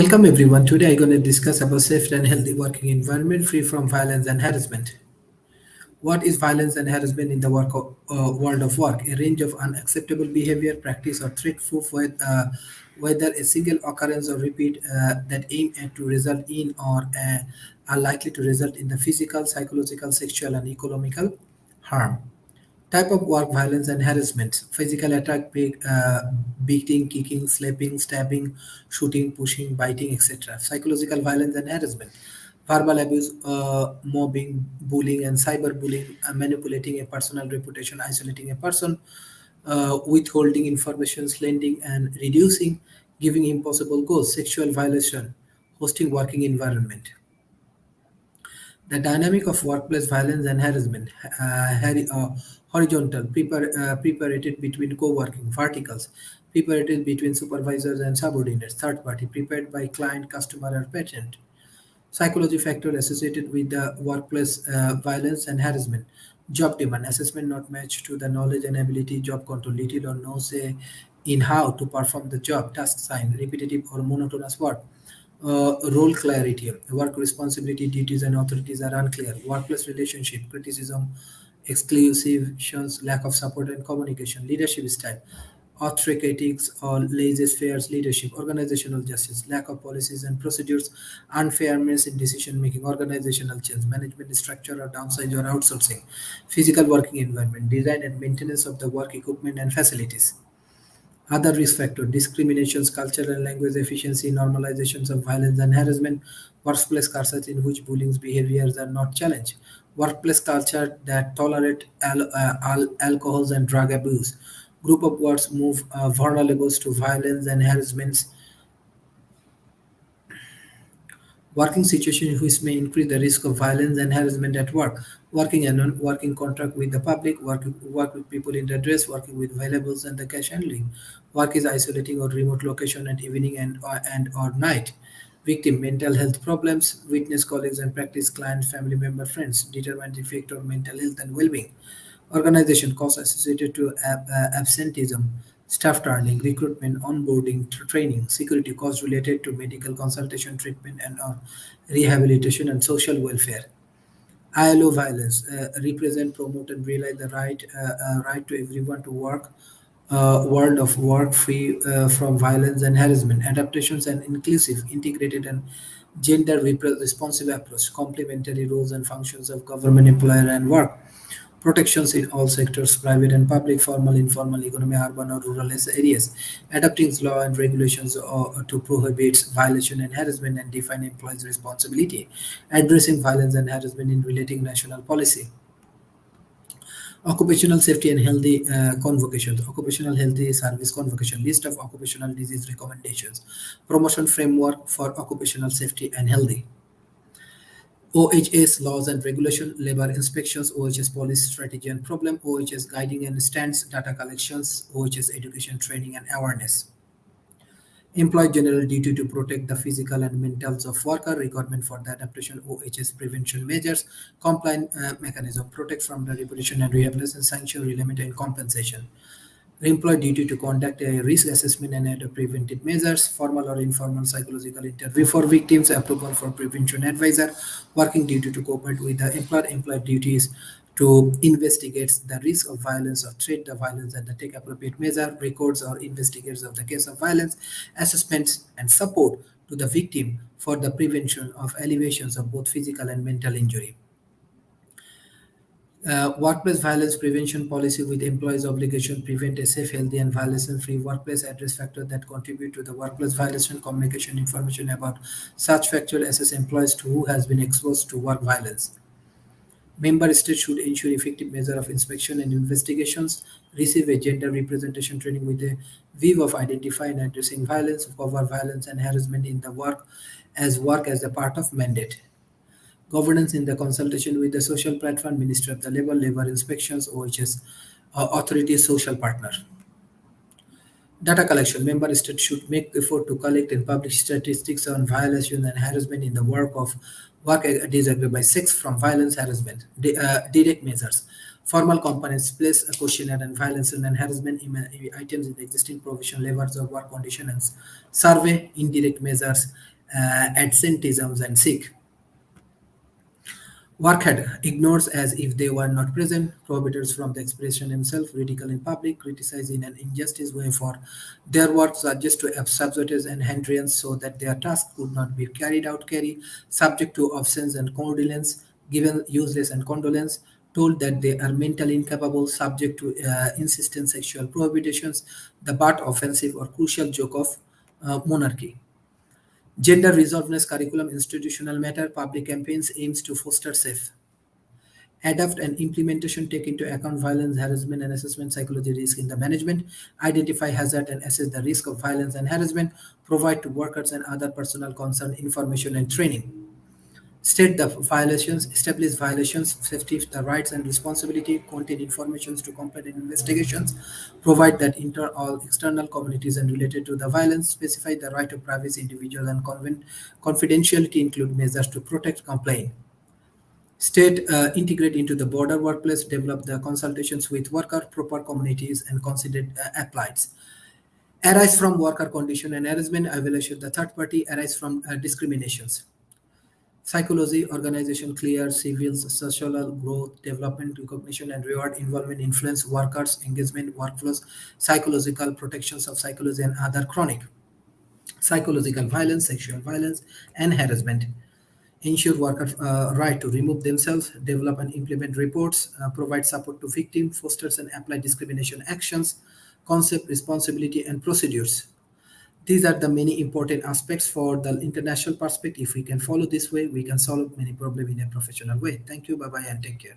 Welcome everyone. Today I'm going to discuss about safe and healthy working environment free from violence and harassment. What is violence and harassment in the world of work? A range of unacceptable behavior, practice, or threat proof whether a single occurrence or repeat that aim at to result in or are likely to result in the physical, psychological, sexual, and economical harm. Type of work violence and harassment: physical attack, beating, kicking, slapping, stabbing, shooting, pushing, biting, etc. Psychological violence and harassment: verbal abuse, mobbing, bullying, and cyberbullying, manipulating a personal reputation, isolating a person, withholding information, lending and reducing, giving impossible goals. Sexual violation: hosting working environment. The dynamic of workplace violence and harassment: horizontal, preparated between co-working; verticals, preparated between supervisors and subordinates; third party, prepared by client, customer, or patient. Psychology factor associated with the workplace violence and harassment: job demand, assessment not matched to the knowledge and ability; job control, little or no say in how to perform the job; task sign, repetitive or monotonous work; role clarity, work responsibility, duties, and authorities are unclear; workplace relationship, criticism, exclusions, lack of support and communication; leadership style, autocratic or laissez-faire leadership; organizational justice, lack of policies and procedures; unfairness in decision making; organizational change, management structure or downsize or outsourcing; physical working environment, design and maintenance of the work equipment and facilities. Other risk factors: discriminations, cultural and language efficiency, normalizations of violence and harassment; workplace cultures in which bullying behaviors are not challenged; workplace culture that tolerate alcohol and drug abuse; group of workers move vulnerable to violence and harassment; working situations which may increase the risk of violence and harassment at work; working and non-working contract with the public; work with people in the dress; working with valuables and the cash handling; work is isolating or remote location at evening and or night; victim mental health problems; witness colleagues and practice client family member friends; determined effect on mental health and well-being; organization costs associated to absenteeism, staff turning, recruitment, onboarding, training; security costs related to medical consultation, treatment, and or rehabilitation and social welfare. ILO violence represent, promote, and realize the right to everyone to work. World of work free from violence and harassment, adaptations and inclusive, integrated and gender responsive approach, complementary roles and functions of government employer and work, protections in all sectors, private and public, formal, informal, economy, urban or rural areas, adapting law and regulations to prohibit violation and harassment and define employees' responsibility, addressing violence and harassment in relating national policy. Occupational safety and healthy convocations, occupational healthy service convocation, list of occupational disease recommendations, promotion framework for occupational safety and healthy. OHS laws and regulation, labor inspections, OHS policy strategy and problem, OHS guiding and stands, data collections, OHS education training and awareness. Employee general duty to protect the physical and mentals of worker, requirement for the adaptation OHS prevention measures, compliance mechanism, protect from the repetition and rehabilitation, sanction, relimit and compensation. Employee duty to conduct a risk assessment and adopt preventive measures, formal or informal psychological interview for victims, approval for prevention advisor, working duty to cooperate with the employer, employee duties to investigate the risk of violence or threat the violence and to take appropriate measure, records or investigates of the case of violence, assessments and support to the victim for the prevention of allegations of both physical and mental injury. Workplace violence prevention policy with employees' obligation prevent a safe, healthy, and violence-free workplace, address factors that contribute to the workplace violation, communication information about such factors, assess employees to who has been exposed to work violence. Member states should ensure effective measure of inspection and investigations, receive a gender representation training with a view of identifying and addressing violence, cover violence and harassment in the work as a part of mandate. Governance in the consultation with the social platform, Ministry of the Labor, Labor Inspections, OHS, authority, social partner. Data collection. Member states should make effort to collect and publish statistics on violation and harassment in the work disaggregate by sex from violence harassment. Direct measures. Formal components place a questionnaire and violence and harassment items in the existing provision levels of work conditions, survey indirect measures, absenteeisms and sick. Workhead ignores as if they were not present, prohibitors from the expression himself, ridicule in public, criticize in an injustice way for their work, suggest to substitutes and hindrance so that their task could not be carried out, subject to offense and condolence, given useless and condolence, told that they are mentally incapable, subject to insistent sexual prohibitions, the butt offensive or crucial joke of monarchy. Gender resolveness curriculum institutional matter public campaigns aims to foster safe adapt and implementation take into account violence, harassment, and assessment psychology risk in the management, identify hazard and assess the risk of violence and harassment, provide to workers and other personal concern information and training. State the violations, establish violations, safety the rights and responsibility, contain informations to complete investigations, provide that inter or external communities and related to the violence, specify the right of privacy, individual and confidentiality, include measures to protect complaint. State integrate into the border workplace, develop the consultations with worker, proper communities, and considered applies. Arise from worker condition and harassment, evaluation the third party, arise from discriminations. Psychology, organization, clear, civils, social growth, development, recognition, and reward, involvement, influence, workers, engagement, workflows, psychological protections of psychology and other chronic. Psychological violence, sexual violence, and harassment ensure workers' right to remove themselves, develop and implement reports, provide support to victims, fosters and apply discrimination actions, concept, responsibility, and procedures. These are the many important aspects for the international perspective. If we can follow this way, we can solve many problems in a professional way. Thank you. Bye bye and take care.